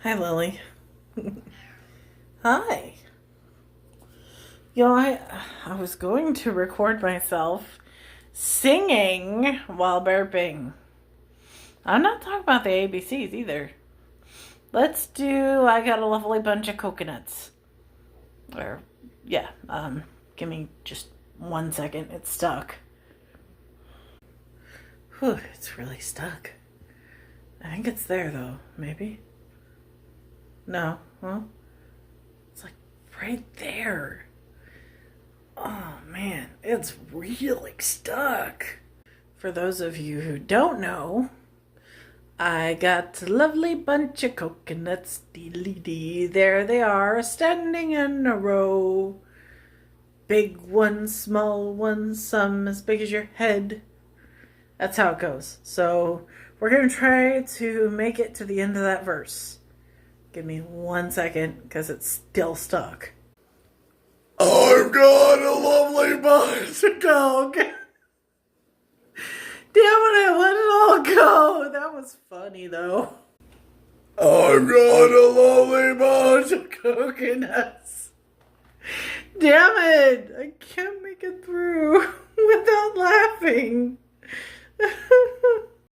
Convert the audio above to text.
Hi, Lily. Hi. You know, I was going to record myself singing while burping. I'm not talking about the ABCs either. Let's do I Got a Lovely Bunch of Coconuts. Or, yeah, give me just 1 second. It's stuck. Whew, it's really stuck. I think it's there, though. Maybe? No. Well, it's like right there. Oh man, it's really stuck. For those of you who don't know, I got a lovely bunch of coconuts, dee-dee-dee. There they are, standing in a row. Big ones, small ones, some as big as your head. That's how it goes. So we're going to try to make it to the end of that verse. Give me 1 second, because it's still stuck. I've got a lovely bunch of coke. Damn it, I let it all go. That was funny, though. I've got a lovely bunch of coconuts. Damn it, I can't make it through without laughing.